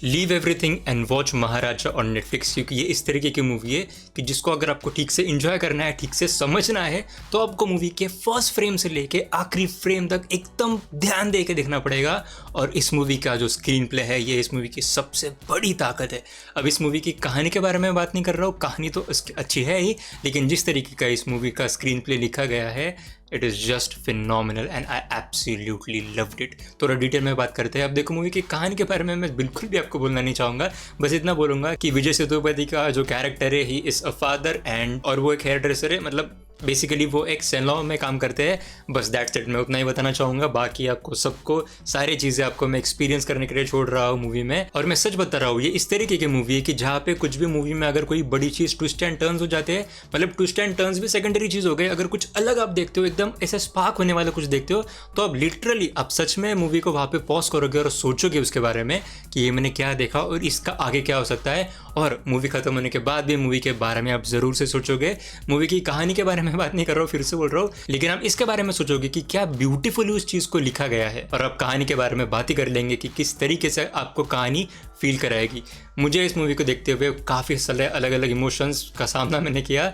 Leave everything and watch Maharaja on Netflix, क्योंकि ये इस तरीके की मूवी है कि जिसको अगर आपको ठीक से एंजॉय करना है, ठीक से समझना है, तो आपको मूवी के फर्स्ट फ्रेम से लेके आखिरी फ्रेम तक एकदम ध्यान दे के देखना पड़ेगा। और इस मूवी का जो स्क्रीन प्ले है, ये इस मूवी की सबसे बड़ी ताकत है। अब इस मूवी की कहानी के बारे में बात नहीं कर रहा हूँ, कहानी तो इसकी अच्छी है ही, लेकिन जिस तरीके का इस मूवी का स्क्रीन प्ले लिखा गया है, it is just phenomenal and I absolutely loved it. थोड़ा डिटेल में बात करते हैं। अब देखो, मूवी की कहानी के बारे में मैं बिल्कुल भी आपको बोलना नहीं चाहूँगा, बस इतना बोलूँगा कि विजय सेतुपति का जो कैरेक्टर है, he is a father and, और वो एक हेयर ड्रेसर है, मतलब बेसिकली वो एक सैलून में काम करते हैं। बस दैट्स इट, मैं उतना ही बताना चाहूँगा। बाकी आपको सबको सारी चीज़ें आपको मैं एक्सपीरियंस करने के लिए छोड़ रहा हूँ मूवी में। और मैं सच बता रहा हूँ, ये इस तरीके की मूवी है कि जहाँ पे कुछ भी मूवी में अगर कोई बड़ी चीज़ ट्विस्ट एंड टर्न्स हो जाते हैं, मतलब ट्विस्ट एंड टर्न्स भी सेकेंडरी चीज़ हो गई, अगर कुछ अलग आप देखते हो, एकदम ऐसे स्पार्क होने वाला कुछ देखते हो, तो आप लिटरली आप सच में मूवी को वहाँ पे पॉज करोगे और सोचोगे उसके बारे में कि ये मैंने क्या देखा और इसका आगे क्या हो सकता है। और मूवी खत्म होने के बाद भी मूवी के बारे में आप ज़रूर से सोचोगे। मूवी की कहानी के बारे में बात नहीं कर रहा हूँ, फिर से बोल रहा हूँ, लेकिन आप इसके बारे में सोचोगे कि क्या ब्यूटीफुली उस चीज़ को लिखा गया है। और आप कहानी के बारे में बात ही कर लेंगे कि किस तरीके से आपको कहानी फील कराएगी। मुझे इस मूवी को देखते हुए काफ़ी सारे अलग अलग इमोशंस का सामना मैंने किया,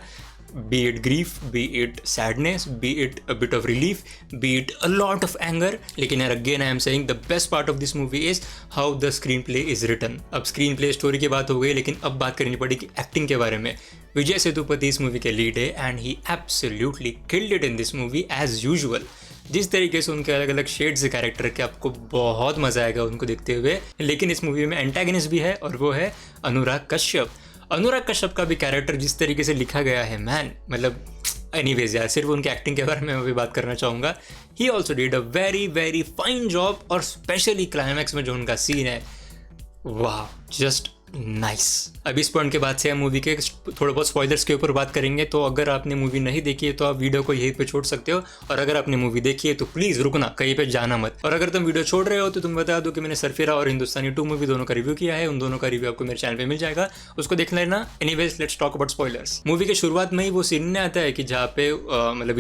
be it grief, be it sadness, be it a bit of relief, be it a lot of anger. लेकिन यार again I am saying the best part of this movie is how the screenplay is written. अब screen play story की बात हो गई, लेकिन अब बात करनी पड़ेगी एक्टिंग के बारे में। विजय सेतुपति इस मूवी के लीड है and he absolutely killed it in this movie as usual. जिस तरीके से उनके अलग अलग शेड्स है कैरेक्टर के, आपको बहुत मजा आएगा उनको देखते हुए। लेकिन इस मूवी में एंटागनिस्ट भी है और वो है अनुराग कश्यप। अनुराग कश्यप का भी कैरेक्टर जिस तरीके से लिखा गया है, मैन, मतलब एनीवेज यार, सिर्फ उनके एक्टिंग के बारे में मैं भी बात करना चाहूँगा। He also did a very very fine job, और स्पेशली क्लाइमैक्स में जो उनका सीन है, वाह, जस्ट नाइस। अब इस पॉइंट के बाद से हम मूवी के थोड़े बहुत स्पॉयलर्स के ऊपर बात करेंगे, तो अगर आपने मूवी नहीं देखी है तो आप वीडियो को यहीं पे छोड़ सकते हो, और अगर आपने मूवी देखी है तो प्लीज़ रुकना, कहीं पे जाना मत। और अगर तुम वीडियो छोड़ रहे हो तो तुम बता दो कि मैंने सरफिरा और हिंदुस्तानी 2 मूवी दोनों का रिव्यू किया है, उन दोनों का रिव्यू आपको मेरे चैनल पे मिल जाएगा, उसको देख लेना। Anyways, let's talk about spoilers. Movie के शुरुआत में ही वो सीन आता है कि जहाँ पे मतलब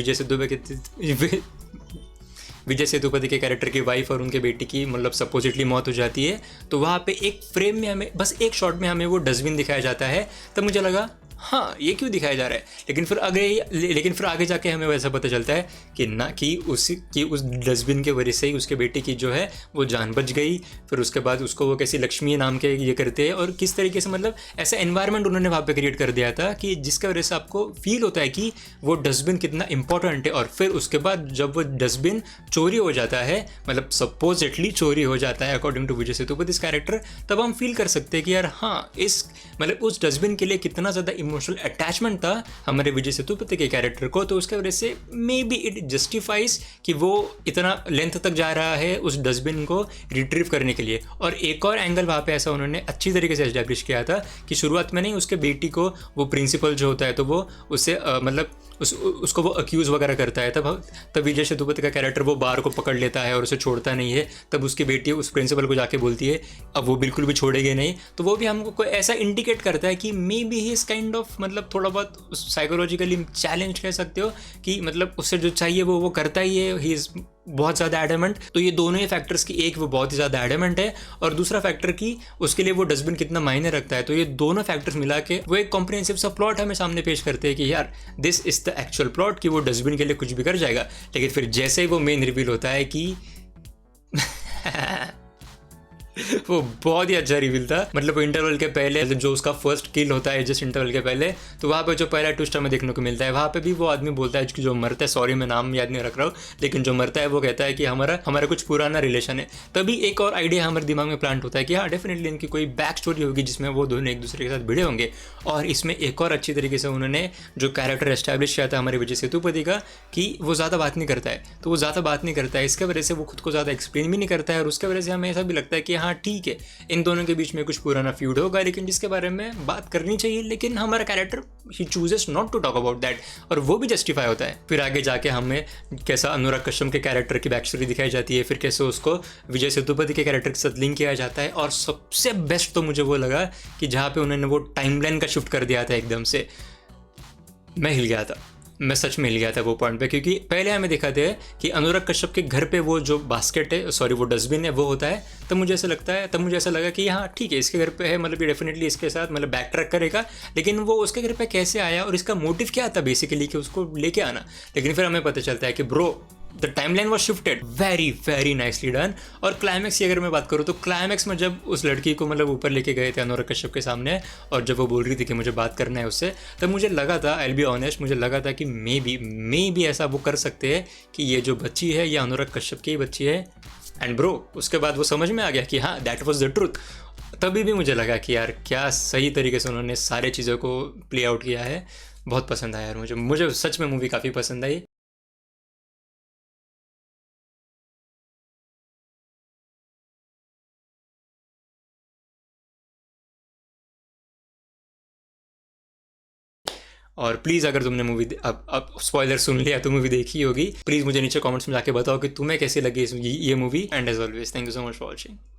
विजय सेतुपति के कैरेक्टर की वाइफ और उनके बेटी की मतलब सपोजिटली मौत हो जाती है। तो वहाँ पे एक फ्रेम में हमें, बस एक शॉट में हमें वो डस्टबिन दिखाया जाता है। तब मुझे लगा हाँ, ये क्यों दिखाया जा रहा है, लेकिन फिर आगे जाके हमें वैसा पता चलता है कि ना कि उस डस्टबिन के वजह से ही उसके बेटी की जो है वो जान बच गई। फिर उसके बाद उसको वो कैसी लक्ष्मी नाम के ये करते हैं, और किस तरीके से मतलब ऐसा एनवायरनमेंट उन्होंने वहाँ पे क्रिएट कर दिया था कि जिसके वजह से आपको फील होता है कि वो डस्टबिन कितना इंपॉर्टेंट है। और फिर उसके बाद जब वो डस्टबिन चोरी हो जाता है, मतलब सपोजिटली चोरी हो जाता है अकॉर्डिंग टू विजय सेतुपति इस कैरेक्टर, तब हम फील कर सकते हैं कि यार हाँ, इस मतलब उस डस्टबिन के लिए कितना ज़्यादा इमोशनल अटैचमेंट था हमारे विजय सेतुपति के कैरेक्टर को। तो उसके वजह से मे बी इट जस्टिफाइज कि वो इतना लेंथ तक जा रहा है उस डस्टबिन को रिट्रीव करने के लिए। और एक और एंगल वहाँ पे ऐसा उन्होंने अच्छी तरीके से एस्टैब्लिश किया था कि शुरुआत में नहीं, उसके बेटी को वो प्रिंसिपल जो होता है तो वो उससे मतलब उसको वो अक्यूज़ वगैरह करता है। तब विजय सेतुपति का कैरेक्टर वो बार को पकड़ लेता है और उसे छोड़ता नहीं है। तब उसकी बेटी उस प्रिंसिपल को जाके बोलती है, अब वो बिल्कुल भी छोड़ेंगे नहीं। तो वो भी हमको ऐसा इंडिकेट करता है कि may be he is kind of मतलब थोड़ा बहुत साइकोलॉजिकली चैलेंज कह सकते हो कि मतलब उससे जो चाहिए वो करता ही है। ही इज़ बहुत ज़्यादा एडमेंट। तो ये दोनों ही फैक्टर्स की, एक वो बहुत ही ज़्यादा एडमेंट है और दूसरा फैक्टर की उसके लिए वो डस्टबिन कितना मायने रखता है। तो ये दोनों फैक्टर्स मिला के वो एक कॉम्प्रिहेंसिव सा प्लॉट हमें सामने पेश करते हैं कि यार this is the actual plot, कि वो डस्टबिन के लिए कुछ भी कर जाएगा। लेकिन फिर जैसे ही वो मेन रिवील होता है कि वो बहुत ही अच्छा रिवील था। मतलब वो इंटरवल के पहले जो उसका फर्स्ट किल होता है, जस्ट इंटरवल के पहले, तो वहाँ पे जो पहला ट्विस्ट हमें देखने को मिलता है, वहाँ पे भी वो आदमी बोलता है कि जो मरता है, सॉरी मैं नाम याद नहीं रख रहा हूँ, लेकिन जो मरता है वो कहता है कि हमारा कुछ पुराना रिलेशन है। तभी एक और आइडिया हमारे दिमाग में प्लांट होता है कि हाँ, डेफिनेटली इनकी कोई बैक स्टोरी होगी जिसमें वो दोनों एक दूसरे के साथ भिड़े होंगे। और इसमें एक और अच्छी तरीके से उन्होंने जो कैरेक्टर एस्टैब्लिश किया था हमारे विजय सेतुपति का, कि वो ज़्यादा बात नहीं करता है। तो वो ज़्यादा बात नहीं करता है, इसके वजह से वो खुद को ज़्यादा एक्सप्लेन भी नहीं करता है, और उसके वजह से हमें ऐसा भी लगता है कि हाँ ठीक है, इन दोनों के बीच में कुछ पुराना फ्यूड होगा, लेकिन जिसके बारे में बात करनी चाहिए, लेकिन हमारा कैरेक्टर ही chooses not to talk about that, और वो भी जस्टिफाई होता है। फिर आगे जाके हमें कैसा अनुराग कश्यप के कैरेक्टर की बैक स्टोरी दिखाई जाती है, फिर कैसे उसको विजय सेतुपति के कैरेक्टर के साथ लिंक किया जाता है। और सबसे बेस्ट तो मुझे वो लगा कि जहाँ पे उन्होंने वो टाइमलाइन का शिफ्ट कर दिया था एकदम से, मैं हिल गया था। मैं सच में हिल गया था वो पॉइंट पे, क्योंकि पहले हमें दिखाते हैं कि अनुराग कश्यप के घर पे वो जो बास्केट है, सॉरी वो डस्टबिन है, वो होता है। तब मुझे ऐसा लगता है, तब मुझे ऐसा लगा कि हाँ ठीक है इसके घर पे है, मतलब ये डेफिनेटली इसके साथ मतलब बैक ट्रैक करेगा। लेकिन वो उसके घर पे कैसे आया और इसका मोटिव क्या था बेसिकली कि उसको लेके आना। लेकिन फिर हमें पता चलता है कि bro the timeline was shifted, very very nicely done. और क्लाइमैक्स की अगर मैं बात करूँ तो क्लाइमैक्स में जब उस लड़की को मतलब ऊपर लेके गए थे अनुराग कश्यप के सामने, और जब वो बोल रही थी कि मुझे बात करना है उससे, तब मुझे लगा था, आई विल बी ऑनेस्ट, मुझे लगा था कि मे बी ऐसा वो कर सकते हैं कि ये जो बच्ची है ये अनुराग कश्यप की ही बच्ची है। एंड ब्रो उसके बाद वो समझ में आ गया कि हाँ दैट वॉज द ट्रूथ। तभी भी मुझे लगा कि यार क्या सही तरीके से उन्होंने सारे चीज़ों को प्ले आउट किया है। बहुत पसंद आया यार मुझे, मुझे सच में मूवी काफ़ी पसंद आई। और प्लीज़ अगर तुमने मूवी अब स्पॉइलर सुन लिया तो मूवी देखी होगी, प्लीज़ मुझे नीचे कमेंट्स में जाके बताओ कि तुम्हें कैसी लगी ये movie. And as always thank you so much for watching.